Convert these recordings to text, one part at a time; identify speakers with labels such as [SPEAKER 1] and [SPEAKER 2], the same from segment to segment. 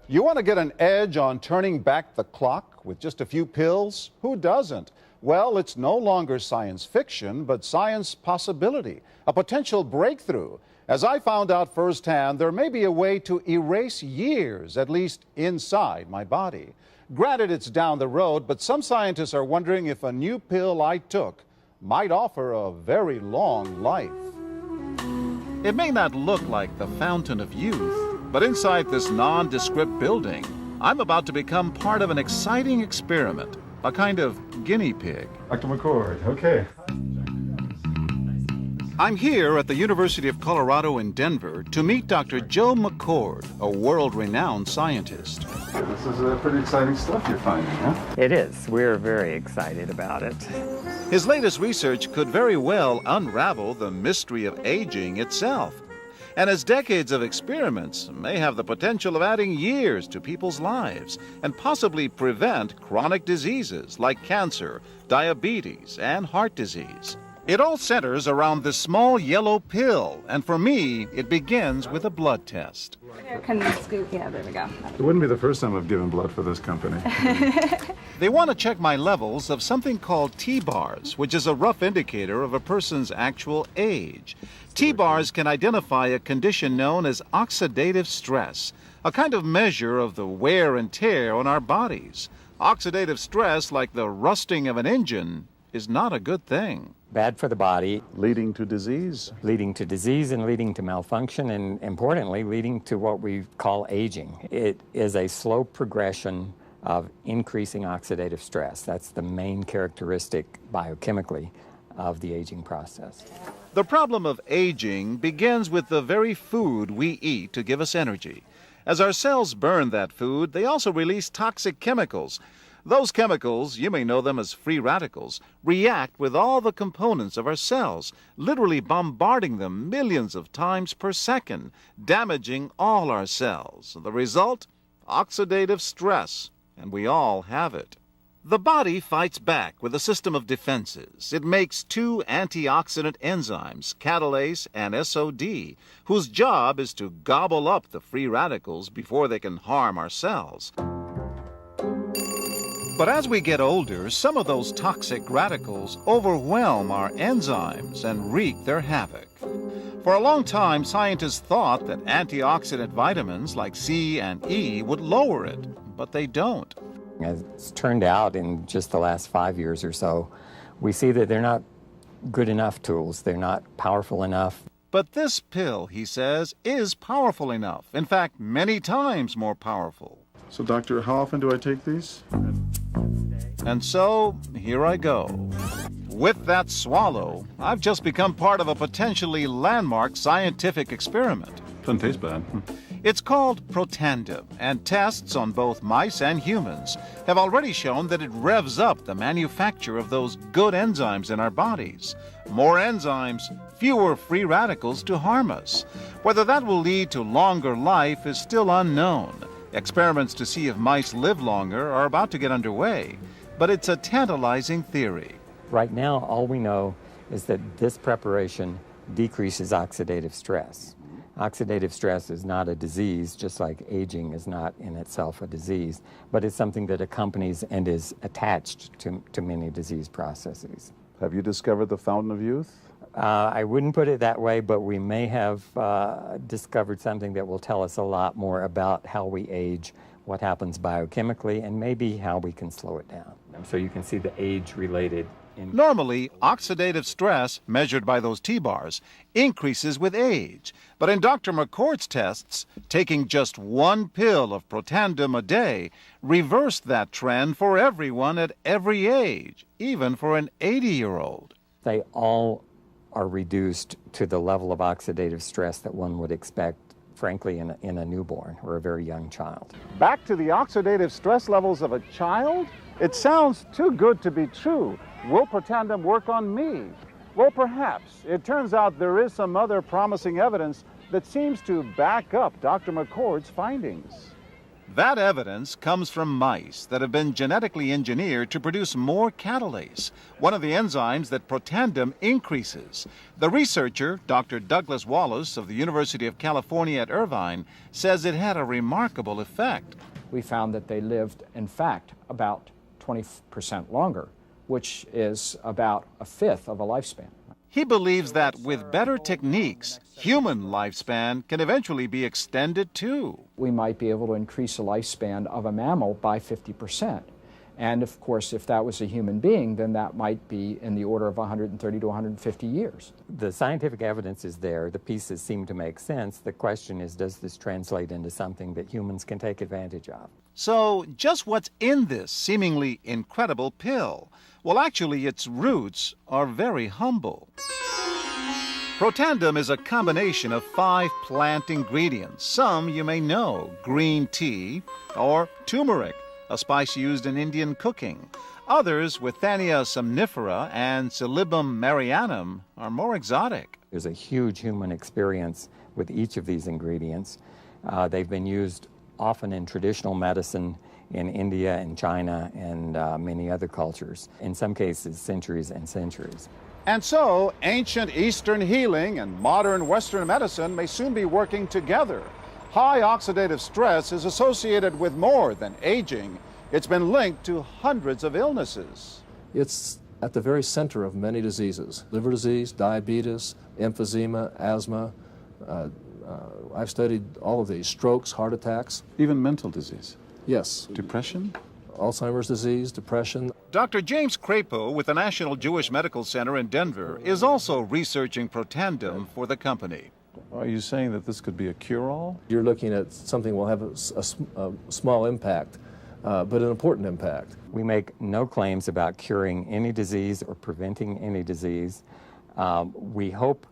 [SPEAKER 1] You want to get an edge on turning back the clock with just a few pills? Who doesn't? Well, it's no longer science fiction, but science possibility, a potential breakthrough. As I found out firsthand, there may be a way to erase years, at least inside my body. Granted, it's down the road, but some scientists are wondering if a new pill I took might offer a very long life. It may not look like the fountain of youth, but inside this nondescript building, I'm about to become part of an exciting experiment, a kind of guinea pig.
[SPEAKER 2] Dr. McCord, okay.
[SPEAKER 1] I'm here at the University of Colorado in Denver to meet Dr. Joe McCord, a world-renowned scientist.
[SPEAKER 2] This is pretty exciting stuff you're finding, huh?
[SPEAKER 3] It is. We're very excited about it.
[SPEAKER 1] His latest research could very well unravel the mystery of aging itself. And his decades of experiments may have the potential of adding years to people's lives and possibly prevent chronic diseases like cancer, diabetes, and heart disease. It all centers around this small yellow pill, and for me, it begins with a blood test.
[SPEAKER 4] Can you scoop? Yeah, there we go.
[SPEAKER 2] It wouldn't be the first time I've given blood for this company.
[SPEAKER 1] They want to check my levels of something called T-bars, which is a rough indicator of a person's actual age. T-bars can identify a condition known as oxidative stress, a kind of measure of the wear and tear on our bodies. Oxidative stress, like the rusting of an engine, is not a good thing.
[SPEAKER 3] Bad for the body.
[SPEAKER 1] Leading to disease.
[SPEAKER 3] Leading to disease and leading to malfunction, and importantly, leading to what we call aging. It is a slow progression of increasing oxidative stress. That's the main characteristic biochemically of the aging process.
[SPEAKER 1] The problem of aging begins with the very food we eat to give us energy. As our cells burn that food, they also release toxic chemicals. Those chemicals, you may know them as free radicals, react with all the components of our cells, literally bombarding them millions of times per second, damaging all our cells. The result? Oxidative stress, and we all have it. The body fights back with a system of defenses. It makes two antioxidant enzymes, catalase and SOD, whose job is to gobble up the free radicals before they can harm our cells. But as we get older, some of those toxic radicals overwhelm our enzymes and wreak their havoc. For a long time, scientists thought that antioxidant vitamins like C and E would lower it, but they don't.
[SPEAKER 3] As it's turned out in just the last 5 years or so, we see that they're not good enough tools. They're not powerful enough.
[SPEAKER 1] But this pill, he says, is powerful enough. In fact, many times more powerful.
[SPEAKER 2] So, doctor, how often do I take these?
[SPEAKER 1] And so, here I go. With that swallow, I've just become part of a potentially landmark scientific experiment.
[SPEAKER 2] Doesn't taste bad.
[SPEAKER 1] It's called Protandim, and tests on both mice and humans have already shown that it revs up the manufacture of those good enzymes in our bodies. More enzymes, fewer free radicals to harm us. Whether that will lead to longer life is still unknown. Experiments to see if mice live longer are about to get underway, but it's a tantalizing theory.
[SPEAKER 3] Right now, all we know is that this preparation decreases oxidative stress. Oxidative stress is not a disease, just like aging is not in itself a disease, but it's something that accompanies and is attached to many disease processes.
[SPEAKER 2] Have you discovered the fountain of youth?
[SPEAKER 3] I wouldn't put it that way, but we may have discovered something that will tell us a lot more about how we age, what happens biochemically, and maybe how we can slow it down. So you can see the age-related.
[SPEAKER 1] Normally, oxidative stress, measured by those T-bars, increases with age. But in Dr. McCord's tests, taking just one pill of Protandim a day reversed that trend for everyone at every age, even for an 80-year-old.
[SPEAKER 3] They all are reduced to the level of oxidative stress that one would expect, frankly, in a newborn or a very young child.
[SPEAKER 1] Back to the oxidative stress levels of a child? It sounds too good to be true. Will Protandim work on me? Well, perhaps. It turns out there is some other promising evidence that seems to back up Dr. McCord's findings. That evidence comes from mice that have been genetically engineered to produce more catalase, one of the enzymes that Protandim increases. The researcher, Dr. Douglas Wallace of the University of California at Irvine, says it had a remarkable effect.
[SPEAKER 5] We found that they lived, in fact, about 20% longer, which is about a fifth of a lifespan.
[SPEAKER 1] He believes that with better techniques, human lifespan can eventually be extended too.
[SPEAKER 5] We might be able to increase the lifespan of a mammal by 50%. And of course, if that was a human being, then that might be in the order of 130 to 150 years.
[SPEAKER 3] The scientific evidence is there. The pieces seem to make sense. The question is, does this translate into something that humans can take advantage of?
[SPEAKER 1] So, just what's in this seemingly incredible pill? Well, actually, its roots are very humble. Protandim is a combination of 5 plant ingredients. Some you may know: green tea or turmeric, a spice used in Indian cooking. Others, Withania somnifera and Silybum marianum, are more exotic.
[SPEAKER 3] There's a huge human experience with each of these ingredients. They've been used often in traditional medicine in India and China and many other cultures, in some cases centuries and centuries.
[SPEAKER 1] And so, ancient Eastern healing and modern Western medicine may soon be working together. High oxidative stress is associated with more than aging. It's been linked to hundreds of illnesses.
[SPEAKER 6] It's at the very center of many diseases: liver disease, diabetes, emphysema, asthma. I've studied all of these: strokes, heart attacks.
[SPEAKER 2] Even mental disease.
[SPEAKER 6] Yes.
[SPEAKER 2] Depression?
[SPEAKER 6] Alzheimer's disease, depression.
[SPEAKER 1] Dr. James Crapo with the National Jewish Medical Center in Denver is also researching Protandim for the company.
[SPEAKER 2] Are you saying that this could be a cure-all?
[SPEAKER 6] You're looking at something will have a small impact, but an important impact.
[SPEAKER 3] We make no claims about curing any disease or preventing any disease. We hope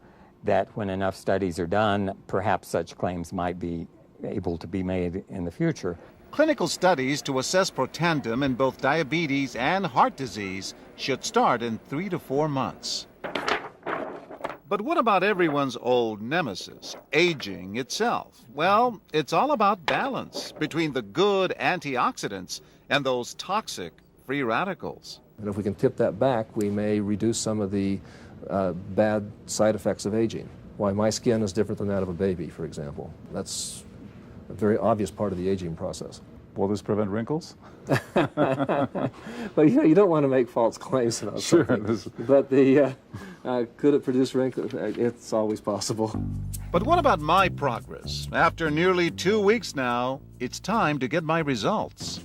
[SPEAKER 3] that when enough studies are done, perhaps such claims might be able to be made in the future.
[SPEAKER 1] Clinical studies to assess Protandim in both diabetes and heart disease should start in 3 to 4 months. But what about everyone's old nemesis, aging itself? Well, it's all about balance between the good antioxidants and those toxic free radicals.
[SPEAKER 6] And if we can tip that back, we may reduce some of the bad side effects of aging. Why my skin is different than that of a baby, for example. That's a very obvious part of the aging process.
[SPEAKER 2] Will this prevent wrinkles?
[SPEAKER 6] Well, you don't want to make false claims about something. But could it produce wrinkles? It's always possible.
[SPEAKER 1] But what about my progress? After nearly 2 weeks now, it's time to get my results.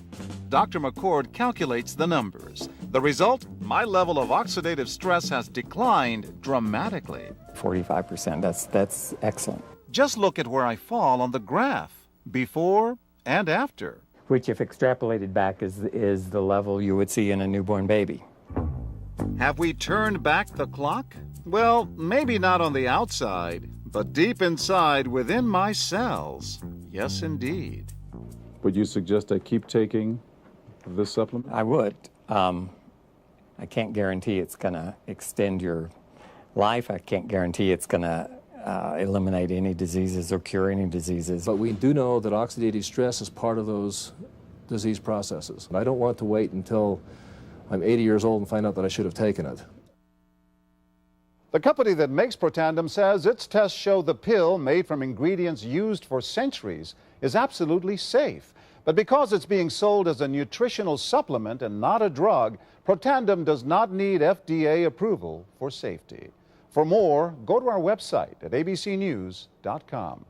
[SPEAKER 1] Dr. McCord calculates the numbers. The result? My level of oxidative stress has declined dramatically.
[SPEAKER 3] 45%, that's excellent.
[SPEAKER 1] Just look at where I fall on the graph, before and after.
[SPEAKER 3] Which, if extrapolated back, is the level you would see in a newborn baby.
[SPEAKER 1] Have we turned back the clock? Well, maybe not on the outside, but deep inside within my cells. Yes, indeed.
[SPEAKER 2] Would you suggest I keep taking this supplement?
[SPEAKER 3] I would. I can't guarantee it's going to extend your life. I can't guarantee it's going to eliminate any diseases or cure any diseases.
[SPEAKER 6] But we do know that oxidative stress is part of those disease processes. And I don't want to wait until I'm 80 years old and find out that I should have taken it.
[SPEAKER 1] The company that makes Protandim says its tests show the pill, made from ingredients used for centuries, is absolutely safe. But because it's being sold as a nutritional supplement and not a drug, Protandim does not need FDA approval for safety. For more, go to our website at abcnews.com.